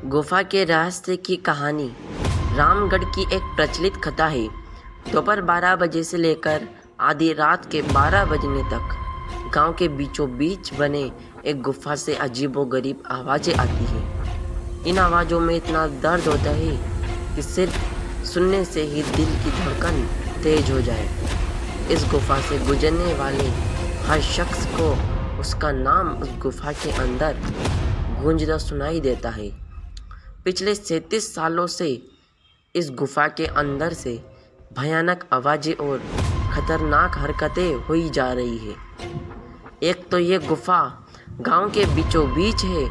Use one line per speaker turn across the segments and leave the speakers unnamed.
गुफा के रहस्य की कहानी। रामगढ़ की एक प्रचलित कथा है। दोपहर 12 बजे से लेकर आधी रात के 12 बजने तक गांव के बीचों बीच बने एक गुफा से अजीबोगरीब आवाज़ें आती हैं। इन आवाज़ों में इतना दर्द होता है कि सिर्फ सुनने से ही दिल की धड़कन तेज हो जाए। इस गुफा से गुजरने वाले हर शख्स को उसका नाम उस गुफा के अंदर गूंजता सुनाई देता है। पिछले 37 सालों से इस गुफा के अंदर से भयानक आवाज़ें और खतरनाक हरकतें हुई जा रही है। एक तो ये गुफा गांव के बीचों बीच है,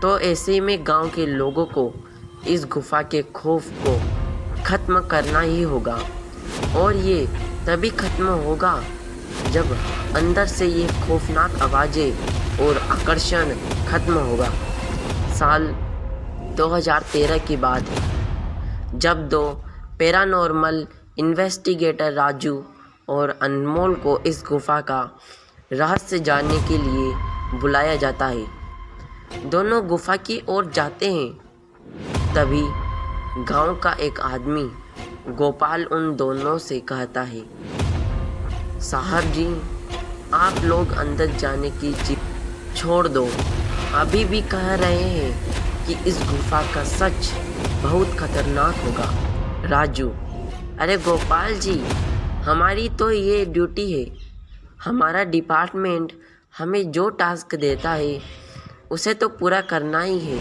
तो ऐसे में गांव के लोगों को इस गुफा के खौफ को ख़त्म करना ही होगा। और ये तभी ख़त्म होगा जब अंदर से ये खौफनाक आवाज़ें और आकर्षण ख़त्म होगा। साल 2013 की बात है, जब दो पैरानॉर्मल इन्वेस्टिगेटर राजू और अनमोल को इस गुफा का रहस्य जानने के लिए बुलाया जाता है। दोनों गुफा की ओर जाते हैं। तभी गांव का एक आदमी गोपाल उन दोनों से कहता है, साहब जी, आप लोग अंदर जाने की जिद छोड़ दो। अभी भी कह रहे हैं कि इस गुफा का सच बहुत खतरनाक होगा। राजू, अरे गोपाल जी, हमारी तो ये ड्यूटी है। हमारा डिपार्टमेंट हमें जो टास्क देता है उसे तो पूरा करना ही है।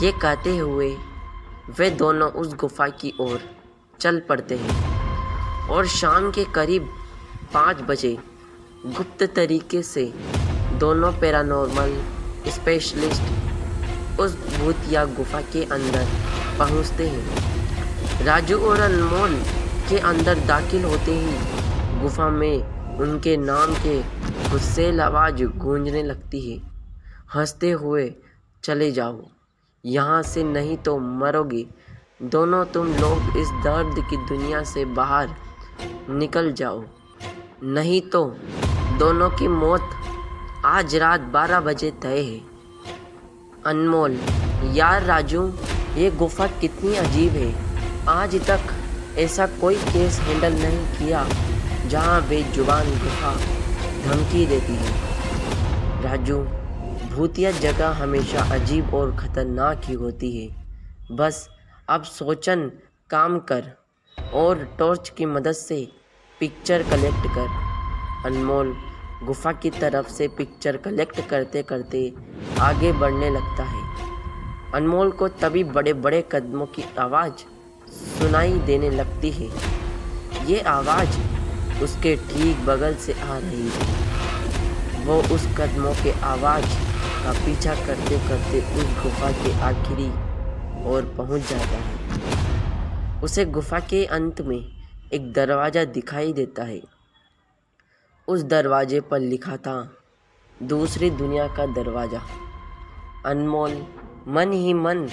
ये कहते हुए वे दोनों उस गुफा की ओर चल पड़ते हैं और शाम के करीब 5 बजे गुप्त तरीके से दोनों पैरानॉर्मल स्पेशलिस्ट उस भूतिया गुफा के अंदर पहुंचते हैं। राजू और अनमोल के अंदर दाखिल होते ही गुफा में उनके नाम के गुस्सेल आवाज़ गूंजने लगती है, हंसते हुए चले जाओ यहाँ से, नहीं तो मरोगे दोनों तुम लोग। इस दर्द की दुनिया से बाहर निकल जाओ, नहीं तो दोनों की मौत आज रात 12 बजे तय है। अनमोल, यार राजू, ये गुफा कितनी अजीब है। आज तक ऐसा कोई केस हैंडल नहीं किया जहाँ बेजुबान गुफा धमकी देती है। राजू, भूतिया जगह हमेशा अजीब और ख़तरनाक ही होती है। बस अब सोचन काम कर और टॉर्च की मदद से पिक्चर कलेक्ट कर। अनमोल गुफा की तरफ से पिक्चर कलेक्ट करते करते आगे बढ़ने लगता है। अनमोल को तभी बड़े बड़े कदमों की आवाज़ सुनाई देने लगती है। ये आवाज़ उसके ठीक बगल से आ रही है। वो उस कदमों के आवाज़ का पीछा करते करते उस गुफा के आखिरी ओर पहुंच जाता है। उसे गुफा के अंत में एक दरवाज़ा दिखाई देता है। उस दरवाजे पर लिखा था, दूसरी दुनिया का दरवाज़ा। अनमोल मन ही मन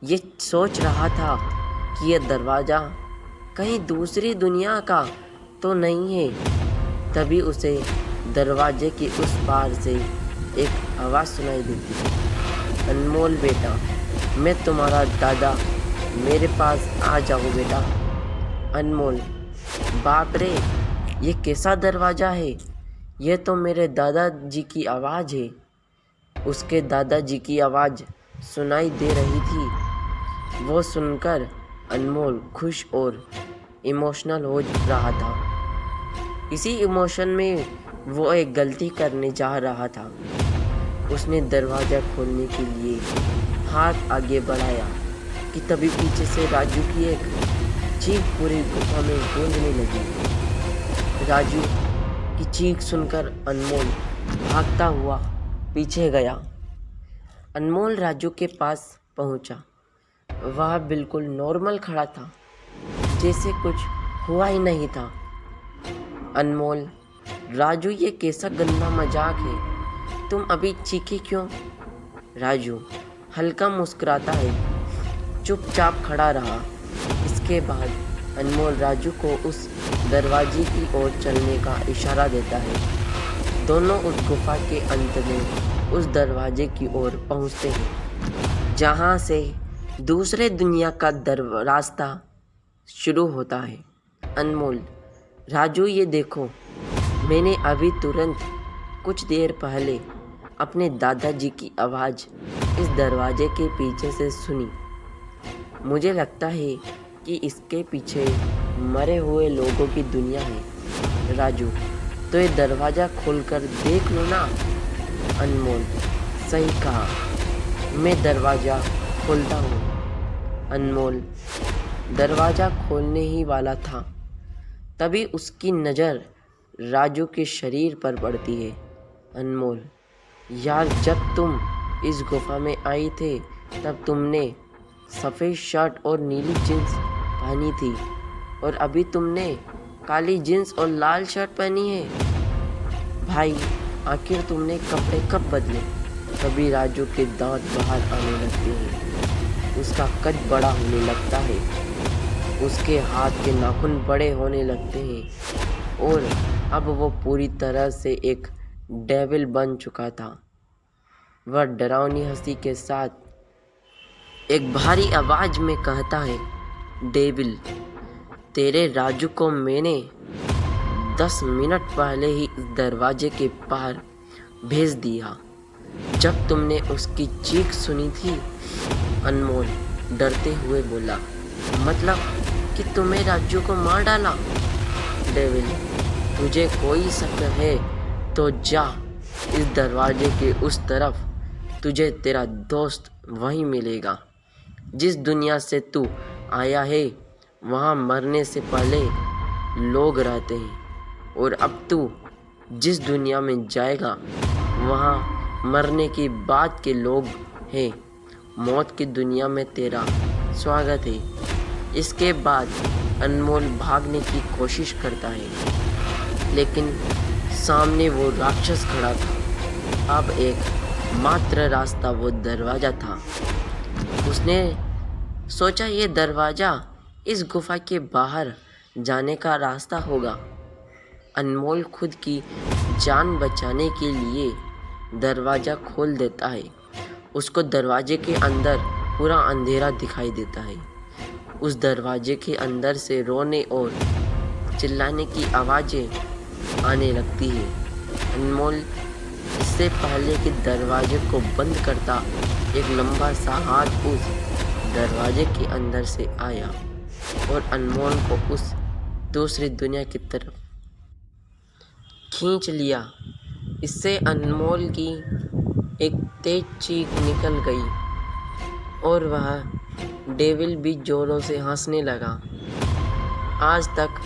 ये सोच रहा था कि यह दरवाज़ा कहीं दूसरी दुनिया का तो नहीं है। तभी उसे दरवाजे के उस पार से एक आवाज़ सुनाई देती है, अनमोल बेटा, मैं तुम्हारा दादा, मेरे पास आ जाओ बेटा। अनमोल, बाप रे, ये कैसा दरवाज़ा है? यह तो मेरे दादाजी की आवाज़ है। उसके दादाजी की आवाज़ सुनाई दे रही थी। वो सुनकर अनमोल खुश और इमोशनल हो रहा था। इसी इमोशन में वो एक गलती करने जा रहा था। उसने दरवाज़ा खोलने के लिए हाथ आगे बढ़ाया कि तभी पीछे से राजू की एक चीख पूरी गुफा में गूंजने लगी। राजू की चीख सुनकर अनमोल भागता हुआ पीछे गया। अनमोल राजू के पास पहुंचा। वह बिल्कुल नॉर्मल खड़ा था, जैसे कुछ हुआ ही नहीं था। अनमोल, राजू, ये कैसा गंदा मजाक है? तुम अभी चीखे क्यों? राजू हल्का मुस्कुराता है, चुपचाप खड़ा रहा। इसके बाद अनमोल राजू को उस दरवाजे की ओर चलने का इशारा देता है। दोनों उस गुफा के अंत में उस दरवाजे की ओर पहुंचते हैं जहाँ से दूसरे दुनिया का रास्ता शुरू होता है। अनमोल, राजू ये देखो, मैंने अभी तुरंत कुछ देर पहले अपने दादाजी की आवाज़ इस दरवाजे के पीछे से सुनी। मुझे लगता है कि इसके पीछे मरे हुए लोगों की दुनिया है। राजू, तो ये दरवाज़ा खोलकर देख लो ना। अनमोल, सही कहा, मैं दरवाज़ा खोलता हूँ। अनमोल दरवाज़ा खोलने ही वाला था, तभी उसकी नज़र राजू के शरीर पर पड़ती है। अनमोल, यार, जब तुम इस गुफा में आई थे तब तुमने सफ़ेद शर्ट और नीली जीन्स पहनी थी, और अभी तुमने काली जीन्स और लाल शर्ट पहनी है। भाई, आखिर तुमने कपड़े कब बदले? तभी राजू के दांत बाहर आने लगते हैं, उसका कद बड़ा होने लगता है, उसके हाथ के नाखून बड़े होने लगते हैं, और अब वो पूरी तरह से एक डेविल बन चुका था। वह डरावनी हंसी के साथ एक भारी आवाज़ में कहता है, डेविल, तेरे राजू को मैंने 10 मिनट पहले ही इस दरवाजे के पार भेज दिया, जब तुमने उसकी चीख सुनी थी। अनमोल डरते हुए बोला, मतलब कि तुम्हें राजू को मार डाला? डेविल, तुझे कोई शक है तो जा इस दरवाजे के उस तरफ, तुझे तेरा दोस्त वहीं मिलेगा। जिस दुनिया से तू आया है वहाँ मरने से पहले लोग रहते हैं, और अब तू जिस दुनिया में जाएगा वहाँ मरने के बाद के लोग हैं। मौत की दुनिया में तेरा स्वागत है। इसके बाद अनमोल भागने की कोशिश करता है, लेकिन सामने वो राक्षस खड़ा था। अब एक मात्र रास्ता वो दरवाज़ा था। उसने सोचा ये दरवाज़ा इस गुफा के बाहर जाने का रास्ता होगा। अनमोल खुद की जान बचाने के लिए दरवाज़ा खोल देता है। उसको दरवाजे के अंदर पूरा अंधेरा दिखाई देता है। उस दरवाजे के अंदर से रोने और चिल्लाने की आवाज़ें आने लगती है। अनमोल इससे पहले कि दरवाजे को बंद करता, एक लंबा सा हाथ उस दरवाजे के अंदर से आया और अनमोल को उस दूसरी दुनिया की तरफ खींच लिया। इससे अनमोल की एक तेज चीख निकल गई और वह डेविल भी जोरों से हंसने लगा। आज तक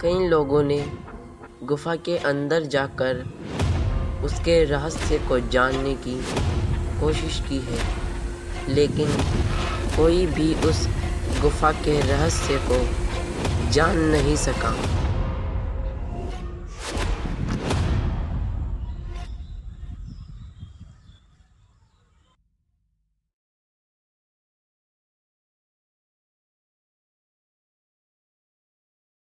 कई लोगों ने गुफा के अंदर जाकर उसके रहस्य को जानने की कोशिश की है, लेकिन कोई भी उस गुफा के रहस्य को जान नहीं सका।